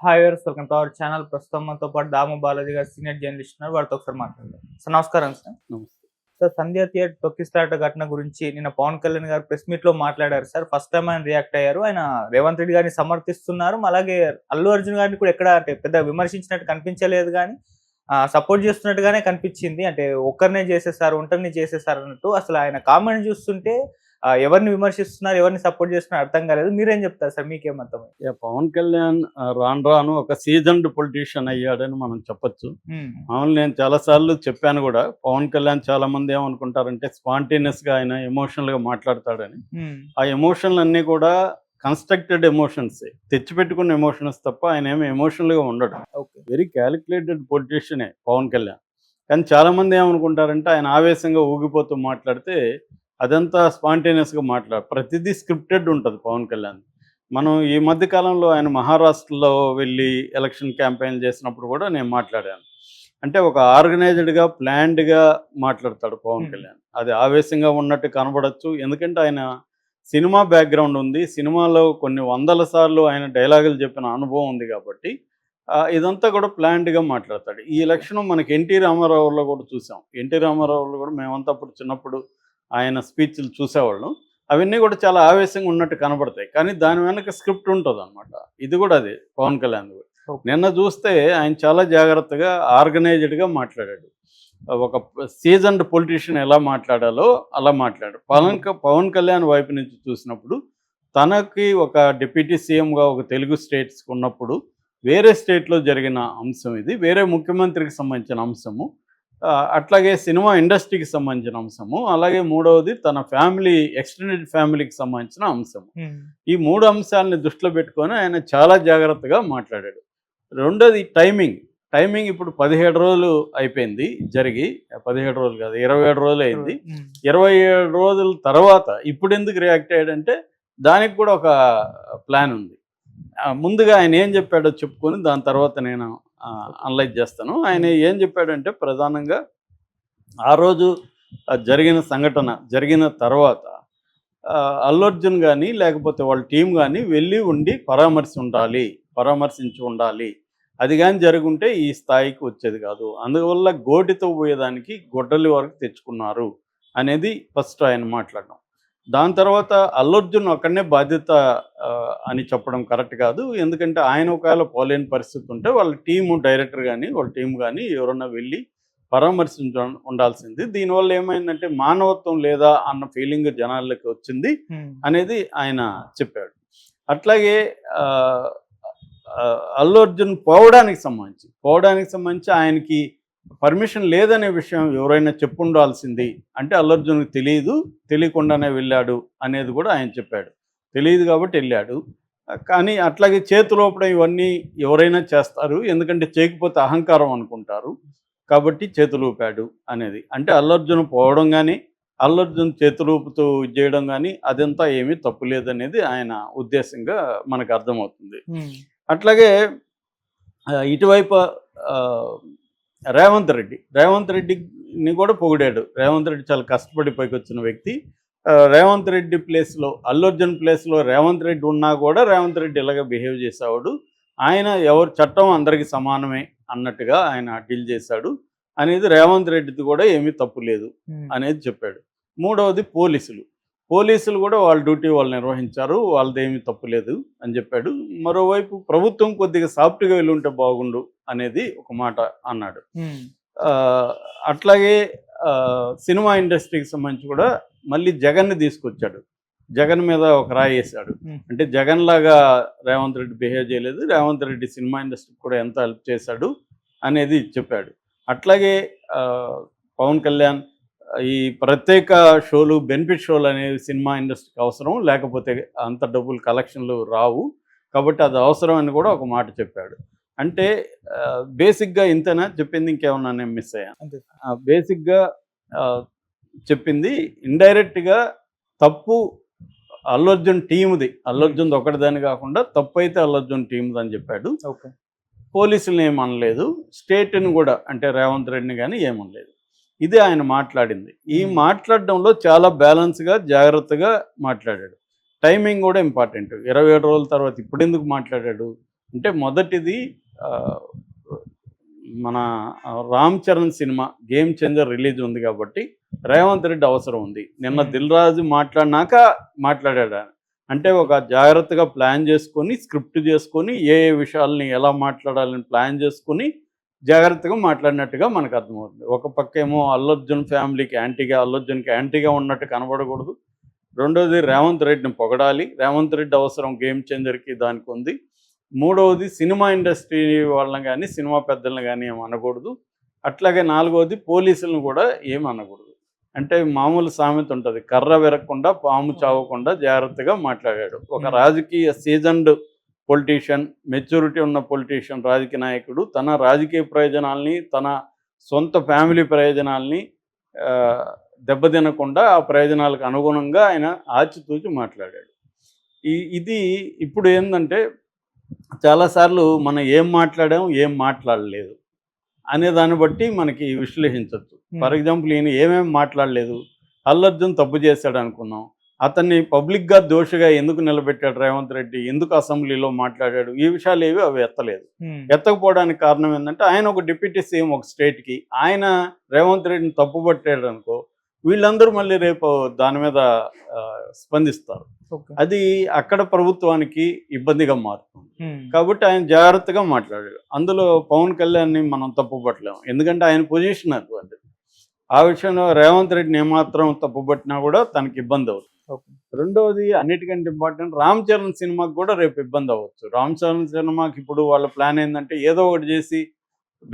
Hi viewers, welcome to our channel. ప్రస్తుతం మనతో పాటు దాము బాలాజీ గారు సీనియర్ జర్నలిస్ట్ ఉన్నారు. వారితో ఒకసారి మాట్లాడదాం. సార్ నమస్కారం సార్. నమస్తే. సార్, సంధ్య థియేటర్ తొక్కిసలాట ఘటన గురించి నిన్న పవన్ కళ్యాణ్ గారు ప్రెస్ మీట్ లో మాట్లాడారు సార్. ఫస్ట్ టైం ఆయన రియాక్ట్ అయ్యారు. ఆయన రేవంత్ రెడ్డి గారిని సమర్థిస్తున్నారు. అలాగే అల్లు అర్జున్ గారిని కూడా ఎక్కడ అంటే పెద్ద విమర్శించినట్టు కనిపించలేదు, కానీ సపోర్ట్ చేస్తున్నట్టుగానే కనిపించింది. అంటే ఒక్కరినే చేసేసారు, ఒంటరిని చేసేసారు అన్నట్టు. అసలు ఆయన కామెంట్ చూస్తుంటే ఎవరిని విమర్శిస్తున్నారు, ఎవరిని సపోర్ట్ చేస్తున్నారు అర్థం కాలేదు. మీరేం చెప్తారు సార్? మీకేమర్థం? పవన్ కళ్యాణ్ రాను రాను ఒక సీజన్డ్ పొలిటీషియన్ అయ్యాడని మనం చెప్పొచ్చు. మామూలు నేను చాలాసార్లు చెప్పాను కూడా, పవన్ కళ్యాణ్ చాలా మంది ఏమనుకుంటారంటే స్పాంటేనియస్ గా ఆయన ఎమోషనల్ గా మాట్లాడతాడని. ఆ ఎమోషన్లు అన్నీ కూడా కన్స్ట్రక్టెడ్ ఎమోషన్స్, తెచ్చిపెట్టుకున్న ఎమోషన్స్ తప్ప ఆయన ఏమి ఎమోషనల్ గా ఉండడు. వెరీ క్యాలిక్యులేటెడ్ పొలిటీషియనే పవన్ కళ్యాణ్. కానీ చాలా మంది ఏమనుకుంటారంటే ఆయన ఆవేశంగా ఊగిపోతూ మాట్లాడితే అదంతా స్పాంటేనియస్గా ప్రతిదీ స్క్రిప్టెడ్ ఉంటుంది పవన్ కళ్యాణ్. మనం ఈ మధ్య కాలంలో ఆయన మహారాష్ట్రలో వెళ్ళి ఎలక్షన్ క్యాంపెయిన్ చేసినప్పుడు కూడా నేను మాట్లాడాను. అంటే ఒక ఆర్గనైజ్డ్గా ప్లాన్డ్గా మాట్లాడతాడు పవన్ కళ్యాణ్. అది ఆవేశంగా ఉన్నట్టు కనబడచ్చు, ఎందుకంటే ఆయన సినిమా బ్యాక్గ్రౌండ్ ఉంది, సినిమాలో కొన్ని వందల సార్లు ఆయన డైలాగులు చెప్పిన అనుభవం ఉంది కాబట్టి ఇదంతా కూడా ప్లాన్డ్గా మాట్లాడతాడు. ఈ ఎలక్షన్ మనకి ఎన్టీ రామారావులో కూడా చూసాం. ఎన్టీ రామారావులో కూడా మేమంతా అప్పుడు చిన్నప్పుడు ఆయన స్పీచ్లు చూసేవాళ్ళం. అవన్నీ కూడా చాలా ఆవేశంగా ఉన్నట్టు కనబడతాయి, కానీ దాని వెనక స్క్రిప్ట్ ఉంటుంది అనమాట. ఇది కూడా అదే పవన్ కళ్యాణ్. నిన్న చూస్తే ఆయన చాలా జాగ్రత్తగా ఆర్గనైజ్డ్గా మాట్లాడాడు. ఒక సీజన్డ్ పొలిటీషియన్ ఎలా మాట్లాడాలో అలా మాట్లాడాడు. పవన్ కళ్యాణ్ వైపు నుంచి చూసినప్పుడు తనకి ఒక డిప్యూటీ సీఎంగా ఒక తెలుగు స్టేట్స్కి ఉన్నప్పుడు వేరే స్టేట్లో జరిగిన అంశం ఇది, వేరే ముఖ్యమంత్రికి సంబంధించిన అంశము, అట్లాగే సినిమా ఇండస్ట్రీకి సంబంధించిన అంశము, అలాగే మూడవది తన ఫ్యామిలీ, ఎక్స్టెండెడ్ ఫ్యామిలీకి సంబంధించిన అంశము. ఈ మూడు అంశాలని దృష్టిలో పెట్టుకొని ఆయన చాలా జాగ్రత్తగా మాట్లాడాడు. రెండోది టైమింగ్ ఇప్పుడు 17 రోజులు అయిపోయింది జరిగి, 17 రోజులు కాదు 27 రోజులు అయింది. 27 రోజుల తర్వాత ఇప్పుడు ఎందుకు రియాక్ట్ అయ్యాడంటే దానికి కూడా ఒక ప్లాన్ ఉంది. ముందుగా ఆయన ఏం చెప్పాడో చెప్పుకొని దాని తర్వాత నేను అనలైజ్ చేస్తాను. ఆయన ఏం చెప్పాడంటే ప్రధానంగా ఆ రోజు జరిగిన సంఘటన జరిగిన తర్వాత అల్లు అర్జున్ కానీ లేకపోతే వాళ్ళ టీం కానీ వెళ్ళి ఉండి పరామర్శించి ఉండాలి. అది కానీ జరుగుంటే ఈ స్థాయికి వచ్చేది కాదు. అందువల్ల గోటితో పోయేదానికి గొడ్డలి వరకు తెచ్చుకున్నారు అనేది ఫస్ట్ ఆయన మాట్లాడడం. దాని తర్వాత అల్లు అర్జున్ ఒక్కడనే బాధ్యత అని చెప్పడం కరెక్ట్ కాదు, ఎందుకంటే ఆయన ఒకవేళ పోలేని పరిస్థితి ఉంటే వాళ్ళ టీము డైరెక్టర్ కానీ వాళ్ళ టీం కానీ ఎవరన్నా వెళ్ళి పరామర్శించ ఉండాల్సింది. దీనివల్ల ఏమైందంటే మానవత్వం లేదా అన్న ఫీలింగ్ జనాలకి వచ్చింది అనేది ఆయన చెప్పాడు. అట్లాగే అల్లు అర్జున్ పోవడానికి సంబంధించి ఆయనకి పర్మిషన్ లేదనే విషయం ఎవరైనా చెప్పుండాల్సింది. అంటే అల్లు అర్జున్కి తెలియకుండానే వెళ్ళాడు అనేది కూడా ఆయన చెప్పాడు. తెలియదు కాబట్టి వెళ్ళాడు. కానీ అట్లాగే చేతులోపడం ఇవన్నీ ఎవరైనా చేస్తారు, ఎందుకంటే చేయకపోతే అహంకారం అనుకుంటారు, కాబట్టి చేతులు ఊపాడు అనేది. అంటే అల్లు అర్జున్ పోవడం కానీ అల్లు అర్జున్ చేతులూపుతూ చేయడం కానీ అదంతా ఏమీ తప్పు లేదనేది ఆయన ఉద్దేశంగా మనకు అర్థమవుతుంది. అట్లాగే ఇటువైపు రేవంత్ రెడ్డిని కూడా పొగిడాడు. రేవంత్ రెడ్డి చాలా కష్టపడి పైకి వచ్చిన వ్యక్తి. రేవంత్ రెడ్డి ప్లేస్లో, అల్లు అర్జున్ ప్లేస్లో రేవంత్ రెడ్డి ఉన్నా కూడా రేవంత్ రెడ్డి ఇలాగ బిహేవ్ చేసేవాడు. ఆయన చట్టం అందరికీ సమానమే అన్నట్టుగా ఆయన డీల్ చేశాడు అనేది, రేవంత్ రెడ్డిది కూడా ఏమీ తప్పు లేదు అనేది చెప్పాడు. మూడవది పోలీసులు కూడా వాళ్ళ డ్యూటీ వాళ్ళు నిర్వహించారు, వాళ్ళదేమీ తప్పు లేదు అని చెప్పాడు. మరోవైపు ప్రభుత్వం కొద్దిగా సాఫ్ట్గా వెళ్ళి ఉంటే బాగుండు అనేది ఒక మాట అన్నాడు. అట్లాగే సినిమా ఇండస్ట్రీకి సంబంధించి కూడా మళ్ళీ జగన్ని తీసుకొచ్చాడు. జగన్ మీద ఒక రాయి వేశాడు. అంటే జగన్ లాగా రేవంత్ రెడ్డి బిహేవ్ చేయలేదు, రేవంత్ రెడ్డి సినిమా ఇండస్ట్రీకి కూడా ఎంత హెల్ప్ చేశాడు అనేది చెప్పాడు. అట్లాగే పవన్ కళ్యాణ్ ఈ ప్రత్యేక షోలు, బెనిఫిట్ షోలు అనేవి సినిమా ఇండస్ట్రీకి అవసరం, లేకపోతే అంత డబ్బులు కలెక్షన్లు రావు, కాబట్టి అది అవసరం అని కూడా ఒక మాట చెప్పాడు. అంటే బేసిక్గా ఇంతేనా చెప్పింది, ఇంకేమన్నా నేను మిస్ అయ్యాను? బేసిక్గా చెప్పింది ఇండైరెక్ట్గా తప్పు అల్లు అర్జున్ టీముది, అల్లు అర్జున్ ఒకటిదాని కాకుండా తప్పు అయితే అల్లు అర్జున్ టీముది అని చెప్పాడు. పోలీసులను ఏమనలేదు, స్టేట్ని కూడా అంటే రేవంత్ రెడ్డిని కానీ ఏమనలేదు. ఇది ఆయన మాట్లాడింది. ఈ మాట్లాడడంలో చాలా బ్యాలెన్స్గా జాగ్రత్తగా మాట్లాడాడు. టైమింగ్ కూడా ఇంపార్టెంట్. 27 రోజుల తర్వాత ఇప్పుడు ఎందుకు మాట్లాడాడు? అంటే మొదటిది ఆ, మన Ram Charan cinema game changer release ఉంది కాబట్టి రేవంత్ రెడ్డి అవసరం ఉంది. నిన్న దిల్ రాజు మాట్లాడినాక మాట్లాడాడు ఆయన. అంటే ఒక జాగ్రత్తగా ప్లాన్ చేసుకొని స్క్రిప్ట్ చేసుకొని ఏ ఏ విషయాల్ని ఎలా మాట్లాడాలని ప్లాన్ చేసుకొని జాగ్రత్తగా మాట్లాడినట్టుగా మనకు అర్థమవుతుంది. ఒక పక్క ఏమో అల్లు అర్జున్ ఫ్యామిలీకి యాంటీగా, అల్లు అర్జున్కి యాంటీగా ఉన్నట్టు కనబడకూడదు. రెండోది రేవంత్ రెడ్డిని పొగడాలి. రేవంత్ రెడ్డి అవసరం గేమ్ చేంజర్కి దానికి ఉంది. మూడవది సినిమా ఇండస్ట్రీ వాళ్ళని కానీ సినిమా పెద్దలను కానీ ఏం అనకూడదు. అట్లాగే నాలుగవది పోలీసులను కూడా ఏం అనకూడదు. అంటే మామూలు సామెత ఉంటుంది, కర్ర విరగకుండా పాము చావకుండా జాగ్రత్తగా మాట్లాడాడు. ఒక రాజకీయ సీజన్డ్ పొలిటీషియన్, మెచ్యూరిటీ ఉన్న పొలిటీషియన్, రాజకీయ నాయకుడు తన రాజకీయ ప్రయోజనాల్ని, తన సొంత ఫ్యామిలీ ప్రయోజనాల్ని దెబ్బతినకుండా ఆ ప్రయోజనాలకు అనుగుణంగా ఆయన ఆచితూచి మాట్లాడాడు. ఇది ఇప్పుడు ఏంటంటే చాలాసార్లు మనం ఏం మాట్లాడాం, ఏం మాట్లాడలేదు అనే దాన్ని బట్టి మనకి విశ్లేషించవచ్చు. ఫర్ ఎగ్జాంపుల్ ఈయన ఏమేమి మాట్లాడలేదు, అల్లు అర్జున్ తప్పు చేశాడు అనుకున్నాం, అతన్ని పబ్లిక్గా దోషిగా ఎందుకు నిలబెట్టాడు రేవంత్ రెడ్డి, ఎందుకు అసెంబ్లీలో మాట్లాడాడు, ఈ విషయాలు ఏవి అవి ఎత్తలేదు. ఎత్తకపోవడానికి కారణం ఏంటంటే ఆయన ఒక డిప్యూటీ సీఎం ఒక స్టేట్కి, ఆయన రేవంత్ రెడ్డిని తప్పుపట్టాడు అనుకో, వీళ్ళందరూ మళ్ళీ రేపు దాని మీద స్పందిస్తారు. అది అక్కడ ప్రభుత్వానికి ఇబ్బందిగా మారుతుంది. కాబట్టి ఆయన జాగ్రత్తగా మాట్లాడాడు. అందులో పవన్ కళ్యాణ్ని మనం తప్పుపట్టలేము, ఎందుకంటే ఆయన పొజిషన్ అటువంటిది. ఆ విషయంలో రేవంత్ రెడ్డిని ఏమాత్రం తప్పుపట్టినా కూడా తనకి ఇబ్బంది అవుతుంది. రెండవది అన్నిటికంటే ఇంపార్టెంట్, రామ్ చరణ్ సినిమాకి కూడా రేపు ఇబ్బంది అవ్వచ్చు. రామ్ చరణ్ సినిమాకి ఇప్పుడు వాళ్ళ ప్లాన్ ఏంటంటే ఏదో ఒకటి చేసి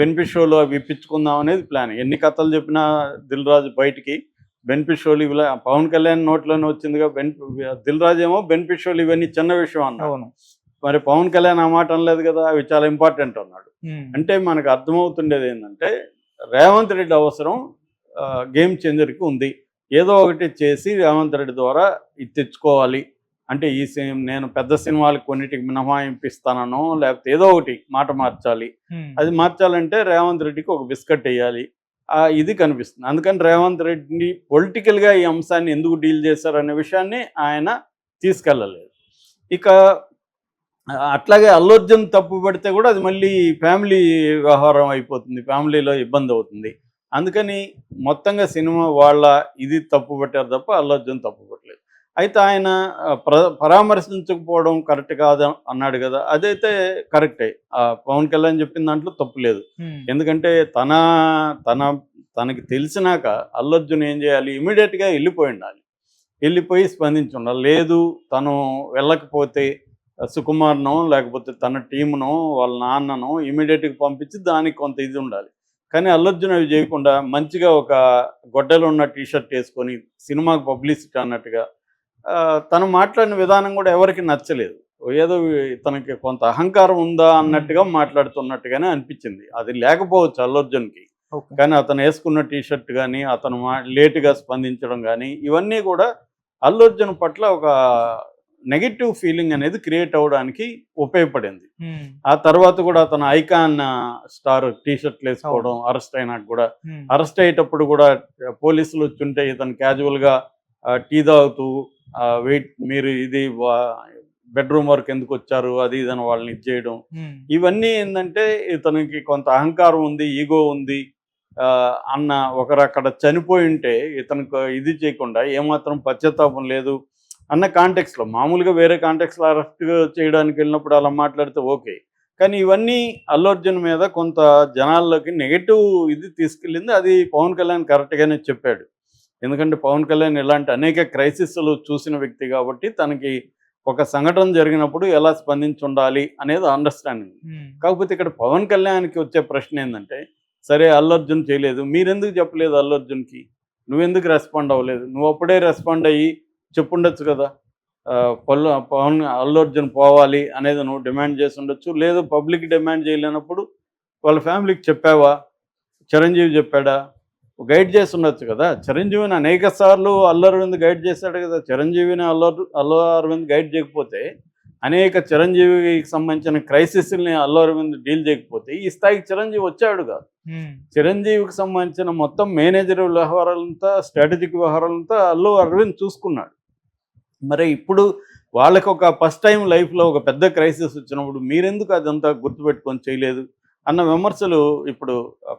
బెనిఫిట్ షోలు అవి ఇప్పించుకుందాం అనేది ప్లాన్. ఎన్ని కథలు చెప్పినా దిల్ రాజు బయటికి బెనిఫిట్ షోలు ఇవి పవన్ కళ్యాణ్ నోట్లోనే వచ్చిందిగా, దిల్ రాజు ఏమో బెనిఫిట్ షోలు ఇవన్నీ చిన్న విషయం అన్నాడు. మరి పవన్ కళ్యాణ్ ఆ మాట అనలేదు కదా, అవి చాలా ఇంపార్టెంట్ అన్నాడు. అంటే మనకు అర్థమవుతుండేది ఏంటంటే రేవంత్ రెడ్డి అవసరం గేమ్ చేంజర్కి ఉంది. ఏదో ఒకటి చేసి రేవంత్ రెడ్డి ద్వారా ఇది తెచ్చుకోవాలి. అంటే నేను పెద్ద సినిమాలకు కొన్నిటికి మినహాయింపిస్తానో లేకపోతే ఏదో ఒకటి మాట మార్చాలి. అది మార్చాలంటే రేవంత్ రెడ్డికి ఒక బిస్కెట్ వేయాలి. ఇది కనిపిస్తుంది. అందుకని రేవంత్ రెడ్డిని పొలిటికల్గా ఈ అంశాన్ని ఎందుకు డీల్ చేశారనే విషయాన్ని ఆయన తీసుకెళ్ళలేదు. ఇక అట్లాగే అల్లు అర్జున్ తప్పు పడితే కూడా అది మళ్ళీ ఫ్యామిలీ వ్యవహారం అయిపోతుంది, ఫ్యామిలీలో ఇబ్బంది అవుతుంది. అందుకని మొత్తంగా సినిమా వాళ్ళ ఇది తప్పు పట్టారు తప్ప అల్లు అర్జున్ తప్పు పట్టలేదు. అయితే ఆయన పరామర్శించకపోవడం కరెక్ట్ కాదు అన్నాడు కదా, అదైతే కరెక్టే. పవన్ కళ్యాణ్ చెప్పిన దాంట్లో తప్పు లేదు. ఎందుకంటే తనకి తెలిసినాక అల్లు అర్జున్ ఏం చేయాలి, ఇమీడియట్గా వెళ్ళిపోయి ఉండాలి, వెళ్ళిపోయి స్పందించి ఉండాలి. లేదు తను వెళ్ళకపోతే సుకుమార్నో లేకపోతే తన టీమునో వాళ్ళ నాన్ననో ఇమీడియట్గా పంపించి దానికి కొంత ఇది ఉండాలి. కానీ అల్లు అర్జున్ అవి చేయకుండా మంచిగా ఒక గొడ్డలో ఉన్న టీషర్ట్ వేసుకొని సినిమాకి పబ్లిసిటీ అన్నట్టుగా తను మాట్లాడిన విధానం కూడా ఎవరికి నచ్చలేదు. ఏదో తనకి కొంత అహంకారం ఉందా అన్నట్టుగా మాట్లాడుతున్నట్టుగానే అనిపించింది. అది లేకపోవచ్చు అల్లు అర్జున్కి, కానీ అతను వేసుకున్న టీషర్ట్ కానీ అతను లేటుగా స్పందించడం కానీ ఇవన్నీ కూడా అల్లు అర్జున్ పట్ల ఒక నెగిటివ్ ఫీలింగ్ అనేది క్రియేట్ అవ్వడానికి ఉపయోగపడింది. ఆ తర్వాత కూడా అతను ఐకాన్ స్టార్ టీషర్ట్లు వేసుకోవడం, అరెస్ట్ అయినాక కూడా అరెస్ట్ అయ్యేటప్పుడు కూడా పోలీసులు వచ్చుంటే ఇతను క్యాజువల్గా టీ తాగుతూ వెయిట్ మీరు ఇది బెడ్రూమ్ వరకు ఎందుకు వచ్చారు అది ఇదని వాళ్ళని ఇది చేయడం, ఇవన్నీ ఏంటంటే ఇతనికి కొంత అహంకారం ఉంది, ఈగో ఉంది అన్న ఒకరు అక్కడ చనిపోయి ఉంటే ఇతనికి ఇది చేయకుండా ఏమాత్రం పశ్చాత్తాపం లేదు అన్న కాంటెక్స్లో, మామూలుగా వేరే కాంటెక్స్లో అరెస్ట్ చేయడానికి వెళ్ళినప్పుడు అలా మాట్లాడితే ఓకే. కానీ ఇవన్నీ అల్లు అర్జున్ మీద కొంత జనాల్లోకి నెగటివ్ ఇది తీసుకెళ్ళింది. అది పవన్ కళ్యాణ్ కరెక్ట్గానే చెప్పాడు. ఎందుకంటే పవన్ కళ్యాణ్ ఇలాంటి అనేక క్రైసిస్లు చూసిన వ్యక్తి కాబట్టి తనకి ఒక సంఘటన జరిగినప్పుడు ఎలా స్పందించి ఉండాలి అనేది అండర్స్టాండింగ్. కాకపోతే ఇక్కడ పవన్ కళ్యాణ్కి వచ్చే ప్రశ్న ఏంటంటే, సరే అల్లు అర్జున్ చేయలేదు, మీరెందుకు చెప్పలేదు అల్లు అర్జున్కి, నువ్వెందుకు రెస్పాండ్ అవ్వలేదు, నువ్వు అప్పుడే రెస్పాండ్ అయ్యి చెప్పుండొచ్చు కదా, అల్లు అర్జున్ పోవాలి అనేది నువ్వు డిమాండ్ చేసి ఉండొచ్చు. లేదు పబ్లిక్ డిమాండ్ చేయలేనప్పుడు వాళ్ళ ఫ్యామిలీకి చెప్పావా, చిరంజీవి చెప్పాడా, గైడ్ చేసి ఉండొచ్చు కదా. చిరంజీవిని అనేక సార్లు అల్లు అరవింద్ గైడ్ చేశాడు కదా. చిరంజీవిని అల్లు అరవింద్ గైడ్ చేయకపోతే, అనేక చిరంజీవికి సంబంధించిన క్రైసిస్ని అల్లు అరవింద్ డీల్ చేయకపోతే ఈ స్థాయికి చిరంజీవి వచ్చాడు కాదు. చిరంజీవికి సంబంధించిన మొత్తం మేనేజర్ వ్యవహారాలంతా, స్ట్రాటజిక్ వ్యవహారాలంతా అల్లు అరవింద్ చూసుకున్నాడు. మరి ఇప్పుడు వాళ్ళకి ఒక ఫస్ట్ టైం లైఫ్లో ఒక పెద్ద క్రైసిస్ వచ్చినప్పుడు మీరెందుకు అదంతా గుర్తుపెట్టుకొని చేయలేదు అన్న విమర్శలు ఇప్పుడు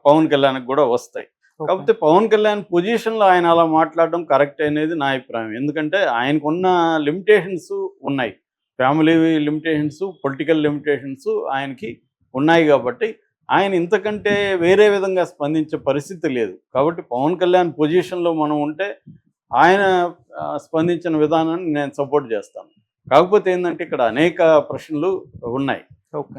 పవన్ కళ్యాణ్కి కూడా వస్తాయి. కాకపోతే పవన్ కళ్యాణ్ పొజిషన్లో ఆయన అలా మాట్లాడడం కరెక్ట్ అనేది నా అభిప్రాయం. ఎందుకంటే ఆయనకున్న లిమిటేషన్స్ ఉన్నాయి. ఫ్యామిలీ లిమిటేషన్స్, పొలిటికల్ లిమిటేషన్స్ ఆయనకి ఉన్నాయి కాబట్టి ఆయన ఇంతకంటే వేరే విధంగా స్పందించే పరిస్థితి లేదు. కాబట్టి పవన్ కళ్యాణ్ పొజిషన్లో మనం ఉంటే ఆయన స్పందించిన విధానాన్ని నేను సపోర్ట్ చేస్తాను. కాకపోతే ఏంటంటే ఇక్కడ అనేక ప్రశ్నలు ఉన్నాయి.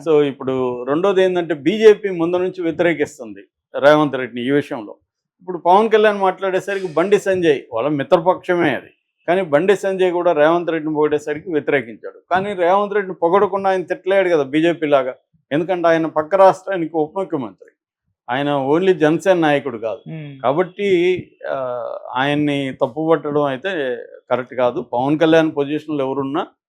సో ఇప్పుడు రెండోది ఏంటంటే బీజేపీ ముందు నుంచి వ్యతిరేకిస్తుంది రేవంత్ రెడ్డిని ఈ విషయంలో. ఇప్పుడు పవన్ కళ్యాణ్ మాట్లాడేసరికి బండి సంజయ్ వాళ్ళ మిత్రపక్షమే అది, కానీ బండి సంజయ్ కూడా రేవంత్ రెడ్డిని పొగిడేసరికి వ్యతిరేకించాడు. కానీ రేవంత్ రెడ్డిని పొగడకుండా ఆయన తిట్టలేడు కదా బీజేపీ లాగా. ఎందుకంటే ఆయన పక్క రాష్ట్రానికి ఉప ముఖ్యమంత్రి, ఆయన ఓన్లీ జనసేన నాయకుడు కాదు. కాబట్టి ఆయన్ని తప్పుపట్టడం అయితే కరెక్ట్ కాదు. పవన్ కళ్యాణ్ పొజిషన్లో ఎవరున్నా